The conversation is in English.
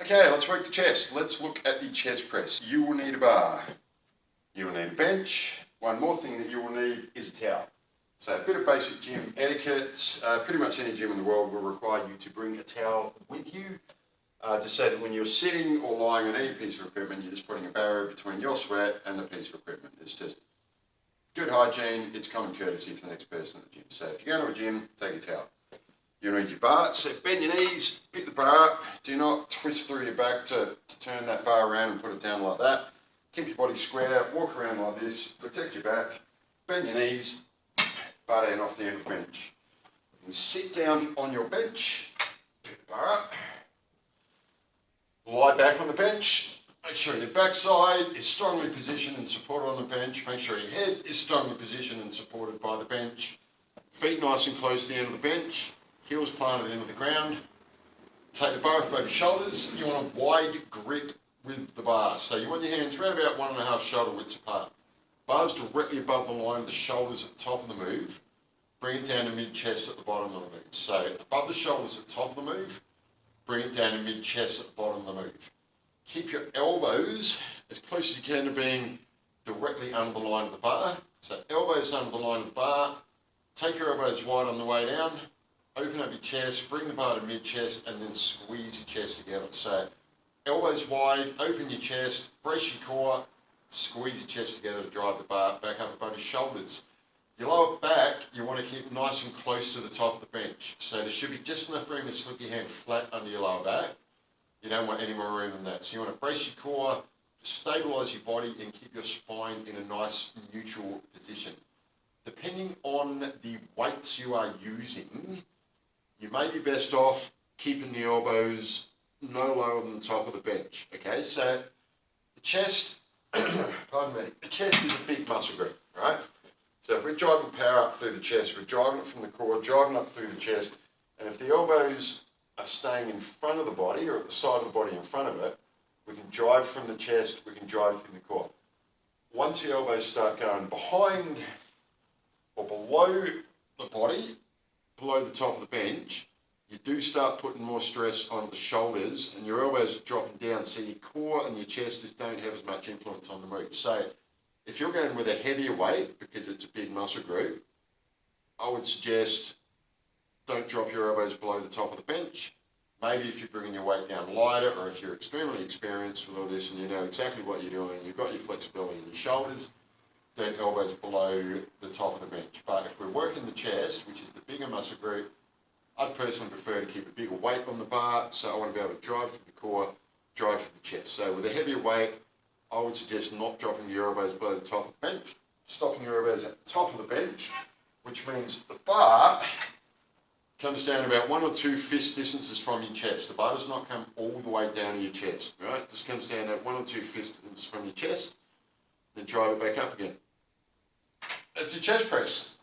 Okay, let's work the chest. Let's look at the chest press. You will need a bar. You will need a bench. One more thing that you will need is a towel. So a bit of basic gym etiquette. Pretty much any gym in the world will require you to bring a towel with you. Just so that when you're sitting or lying on any piece of equipment, you're just putting a barrier between your sweat and the piece of equipment. It's just good hygiene. It's common courtesy for the next person at the gym. So if you're going to a gym, take a towel. You need your bar, so bend your knees, pick the bar up. Do not twist through your back to turn that bar around and put it down like that. Keep your body square, walk around like this, protect your back, bend your knees, bar down off the end of the bench. You sit down on your bench, pick the bar up, lie back on the bench, make sure your backside is strongly positioned and supported on the bench, make sure your head is strongly positioned and supported by the bench, feet nice and close to the end of the bench, heels planted into the ground. Take the bar up above your shoulders. You want a wide grip with the bar. So you want your hands around about 1.5 shoulder widths apart. Bar's directly above the line of the shoulders at the top of the move. Bring it down to mid-chest at the bottom of the move. So above the shoulders at the top of the move, bring it down to mid-chest at the bottom of the move. Keep your elbows as close as you can to being directly under the line of the bar. So elbows under the line of the bar. Take your elbows wide on the way down. Open up your chest, bring the bar to mid-chest, and then squeeze your chest together. So elbows wide, open your chest, brace your core, squeeze your chest together to drive the bar back up above your shoulders. Your lower back, you want to keep nice and close to the top of the bench. So there should be just enough room to slip your hand flat under your lower back. You don't want any more room than that. So you want to brace your core, stabilise your body, and keep your spine in a nice neutral position. Depending on the weights you are using, you may be best off keeping the elbows no lower than the top of the bench. Okay, so the chest, pardon me, the chest is a big muscle group, right? So if we're driving power up through the chest, we're driving it from the core, driving up through the chest, and if the elbows are staying in front of the body or at the side of the body in front of it, we can drive from the chest, we can drive through the core. Once the elbows start going behind or below the body, below the top of the bench, you do start putting more stress on the shoulders and your elbows are dropping down, so your core and your chest just don't have as much influence on the move. So if you're going with a heavier weight, because it's a big muscle group, I would suggest don't drop your elbows below the top of the bench. Maybe if you're bringing your weight down lighter, or if you're extremely experienced with all this and you know exactly what you're doing, you've got your flexibility in your shoulders, then elbows below the top of the bench. But if we're working the chest, which is the bigger muscle group, I'd personally prefer to keep a bigger weight on the bar, so I want to be able to drive through the core, drive through the chest. So with a heavier weight, I would suggest not dropping your elbows below the top of the bench, stopping your elbows at the top of the bench, which means the bar comes down about 1 or 2 fist distances from your chest. The bar does not come all the way down to your chest, right? It just comes down at 1 or 2 fist distances from your chest, then drive it back up again. That's your chest press.